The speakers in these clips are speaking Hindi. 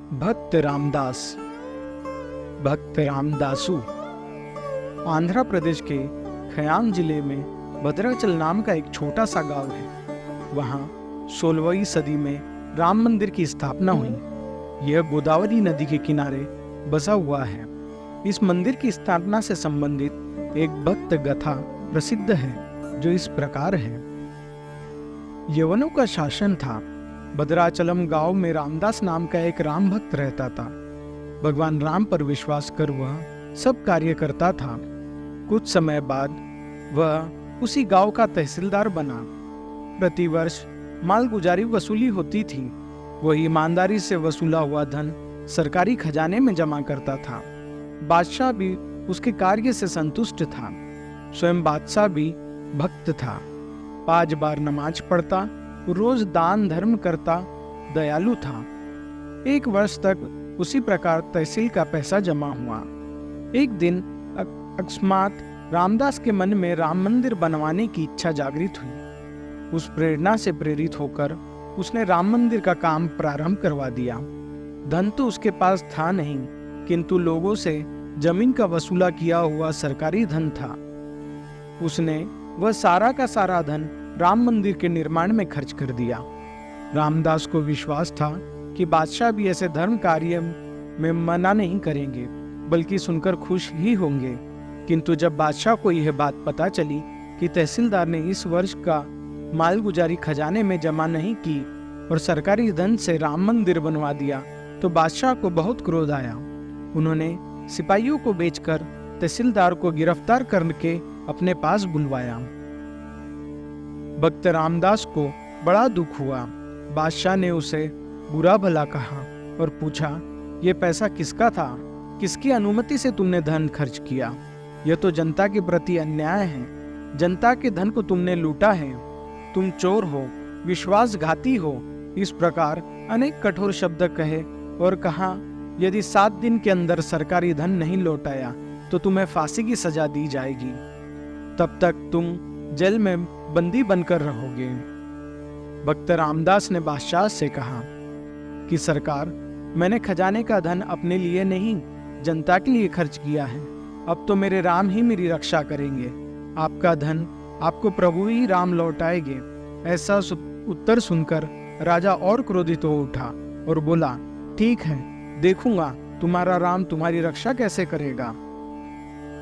भक्त रामदास। भक्त रामदासु आंध्र प्रदेश के खयाम जिले में भद्राचल नाम का एक छोटा सा गांव है। वहाँ 16वीं सदी में राम मंदिर की स्थापना हुई। यह गोदावरी नदी के किनारे बसा हुआ है। इस मंदिर की स्थापना से संबंधित एक भक्त गाथा प्रसिद्ध है, जो इस प्रकार है। यवनों का शासन था। भद्राचलम गांव में रामदास नाम का एक राम भक्त रहता था। भगवान राम पर विश्वास कर वह सब कार्य करता था। कुछ समय बाद वह उसी गांव का तहसीलदार बना। प्रतिवर्ष मालगुजारी वसूली होती थी। वह ईमानदारी से वसूला हुआ धन सरकारी खजाने में जमा करता था। बादशाह भी उसके कार्य से संतुष्ट था। स्वयं बादशाह भी भक्त था। 5 बार नमाज पढ़ता, रोज दान धर्म करता, दयालु था। 1 वर्ष तक उसी प्रकार तहसील का पैसा जमा हुआ। एक दिन अकस्मात रामदास के मन में राम मंदिर बनवाने की इच्छा जागृत हुई। उस प्रेरणा से प्रेरित होकर उसने राम मंदिर का काम प्रारंभ करवा दिया। धन तो उसके पास था नहीं, किंतु लोगों से जमीन का वसूला किया हुआ सरकारी धन था। उसने वह सारा का सारा धन राम मंदिर के निर्माण में खर्च कर दिया। रामदास को विश्वास था कि बादशाह भी ऐसे धर्म कार्य में मना नहीं करेंगे, बल्कि सुनकर खुश ही होंगे। किंतु जब बादशाह को यह बात पता चली कि तहसीलदार ने इस वर्ष का मालगुजारी खजाने में जमा नहीं की और सरकारी धन से राम मंदिर बनवा दिया, तो बादशाह को बहुत क्रोध आया। उन्होंने सिपाहियों को भेजकर तहसीलदार को गिरफ्तार करके अपने पास बुलवाया। भक्त रामदास को बड़ा दुख हुआ। बादशाह ने उसे बुरा भला कहा और पूछा, यह पैसा किसका था? किसकी अनुमति से तुमने धन खर्च किया? यह तो जनता के प्रति अन्याय है। जनता के धन को तुमने लूटा है। तुम चोर हो, विश्वासघाती हो। इस प्रकार अनेक कठोर शब्द कहे और कहा, यदि 7 दिन के अंदर सरकारी धन नहीं लौटाया तो तुम्हें फांसी की सजा दी जाएगी। तब तक तुम जेल में बंदी बनकर रहोगे। भक्त रामदास ने बादशाह से कहा कि सरकार, मैंने खजाने का धन अपने लिए नहीं, जनता के लिए खर्च किया है। अब तो मेरे राम ही मेरी रक्षा करेंगे। आपका धन आपको प्रभु ही राम लौटाएंगे। ऐसा उत्तर सुनकर राजा और क्रोधित हो उठा और बोला, ठीक है, देखूंगा तुम्हारा राम तुम्हारी रक्षा कैसे करेगा।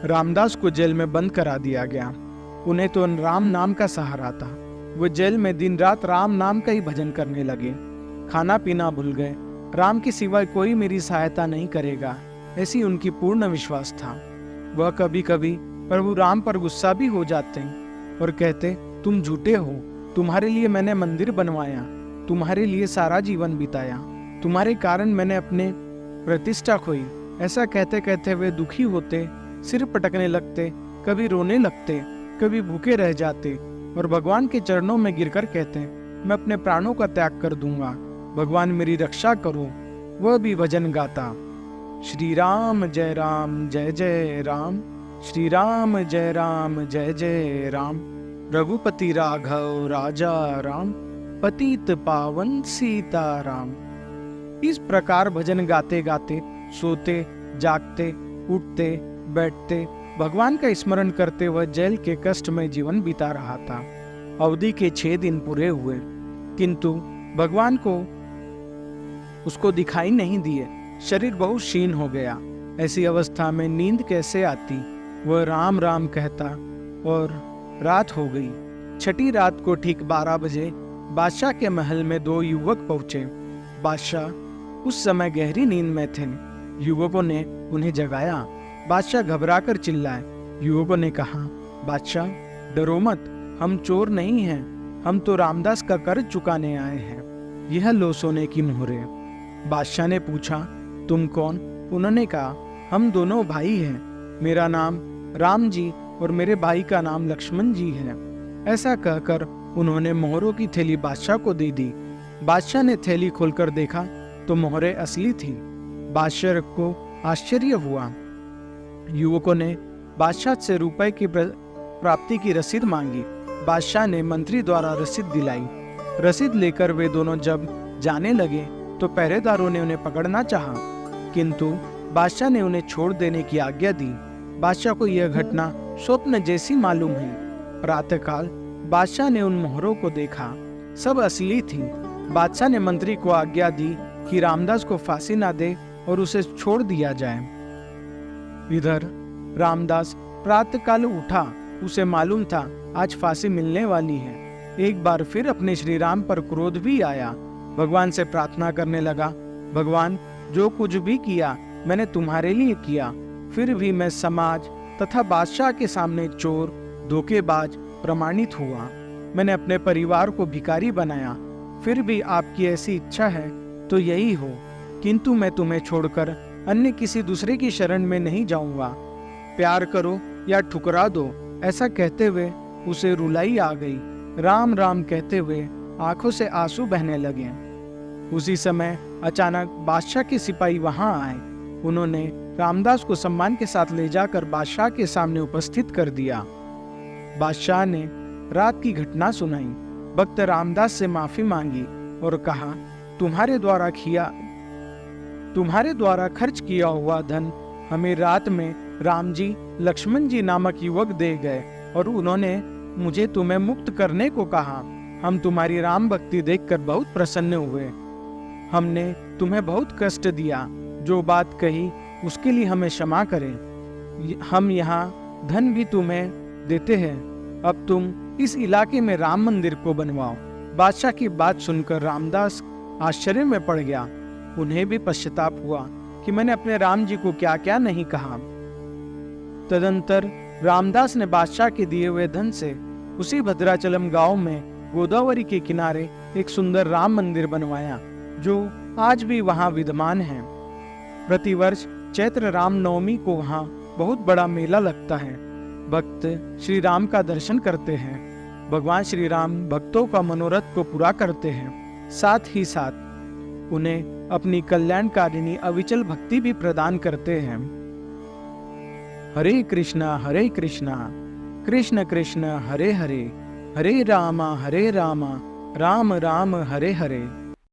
रामदास को जेल में बंद करा दिया गया। उन्हें तो राम नाम का सहारा था। वो जेल में दिन रात राम नाम का ही भजन करने लगे। खाना पीना भूल गए। राम के सिवाय कोई मेरी सहायता नहीं करेगा, ऐसी उनकी पूर्ण विश्वास था। वह कभी कभी प्रभु राम पर गुस्सा भी हो जाते और कहते, तुम झूठे हो। तुम्हारे लिए मैंने मंदिर बनवाया, तुम्हारे लिए सारा जीवन बिताया, तुम्हारे कारण मैंने अपने प्रतिष्ठा खोई। ऐसा कहते कहते वे दुखी होते, सिर पटकने लगते, कभी रोने लगते, कभी भूखे रह जाते और भगवान के चरणों में गिरकर कहते, मैं अपने प्राणों का त्याग कर दूंगा, भगवान मेरी रक्षा करो। वह भी भजन गाता, श्री राम जय राम, श्री राम जय जय राम, रघुपति राघव राजा राम, पतित पावन सीताराम। इस प्रकार भजन गाते गाते सोते, जागते, उठते, बैठते, भगवान का स्मरण करते वह जेल के कष्ट में जीवन बिता रहा था। अवधि के 6 दिन पूरे हुए, किंतु भगवान को उसको दिखाई नहीं दिए। शरीर बहुत क्षीण हो गया। ऐसी अवस्था में नींद कैसे आती? वह राम राम कहता और रात हो गई। 6ठी रात को ठीक 12 बजे बादशाह के महल में 2 युवक पहुंचे। बादशाह उस समय गहरी नींद में थे। युवकों ने उन्हें जगाया। बादशाह घबराकर चिल्लाए। युवकों ने कहा, बादशाह डरो मत, हम चोर नहीं हैं, हम तो रामदास का कर्ज चुकाने आए हैं। यह लो सोने की मोहरें। बादशाह ने पूछा, तुम कौन? उन्होंने कहा, हम दोनों भाई हैं। मेरा नाम राम जी और मेरे भाई का नाम लक्ष्मण जी है। ऐसा कहकर उन्होंने मोहरों की थैली बादशाह को दे दी। बादशाह ने थैली खोलकर देखा तो मोहरें असली थी। बादशाह को आश्चर्य हुआ। युवकों ने बादशाह से रुपए की प्राप्ति की रसीद मांगी। बादशाह ने मंत्री द्वारा रसीद दिलाई। रसीद लेकर वे दोनों जब जाने लगे तो पहरेदारों ने उन्हें पकड़ना चाहा, किंतु बादशाह ने उन्हें छोड़ देने की आज्ञा दी। बादशाह को यह घटना स्वप्न जैसी मालूम हुई। प्रातःकाल बादशाह ने उन मोहरों को देखा, सब असली थी। बादशाह ने मंत्री को आज्ञा दी कि रामदास को फांसी ना दे और उसे छोड़ दिया जाए। इधर रामदास प्रातःकाल उठा, उसे मालूम था आज फांसी मिलने वाली है। एक बार फिर अपने श्री राम पर क्रोध भी आया। भगवान से प्रार्थना करने लगा, भगवान जो कुछ भी किया मैंने तुम्हारे लिए किया, फिर भी मैं समाज तथा बादशाह के सामने चोर, धोखेबाज प्रमाणित हुआ। मैंने अपने परिवार को भिखारी बनाया, फिर भी आपकी ऐसी इच्छा है तो यही हो, किंतु मैं तुम्हें छोड़कर अन्य किसी दूसरे की शरण में नहीं जाऊंगा। प्यार करो या ठुकरा दो, ऐसा कहते हुए उसे रुलाई आ गई। राम राम कहते हुए आंखों से आंसू बहने लगे। उसी समय अचानक बादशाह के सिपाही वहां आए। उन्होंने रामदास को सम्मान के साथ ले जाकर बादशाह के सामने उपस्थित कर दिया। बादशाह ने रात की घटना सुनाई। भक्त रामदास से माफी मांगी और कहा, तुम्हारे द्वारा खर्च किया हुआ धन हमें रात में राम जी, लक्ष्मण जी नामक युवक दे गए और उन्होंने मुझे तुम्हें मुक्त करने को कहा। हम तुम्हारी राम भक्ति देखकर बहुत प्रसन्न हुए। हमने तुम्हें बहुत कष्ट दिया, जो बात कही उसके लिए हमें क्षमा करें। हम यहाँ धन भी तुम्हें देते हैं, अब तुम इस इलाके में राम मंदिर को बनवाओ। बादशाह की बात सुनकर रामदास आश्चर्य में पड़ गया। उन्हें भी पश्चाताप हुआ कि मैंने अपने राम जी को क्या क्या नहीं कहा। तदंतर रामदास ने बादशाह के दिए हुए धन से उसी भद्राचलम गांव में गोदावरी के किनारे एक सुंदर राम मंदिर बनवाया, जो आज भी वहां विद्यमान है। प्रतिवर्ष चैत्र राम नवमी को वहां बहुत बड़ा मेला लगता है। भक्त श्री राम का दर्शन करते हैं। भगवान श्री राम भक्तों का मनोरथ को पूरा करते हैं, साथ ही साथ उन्हें अपनी कल्याणकारिणी अविचल भक्ति भी प्रदान करते हैं। हरे कृष्णा कृष्ण कृष्ण हरे हरे, हरे रामा राम राम हरे हरे।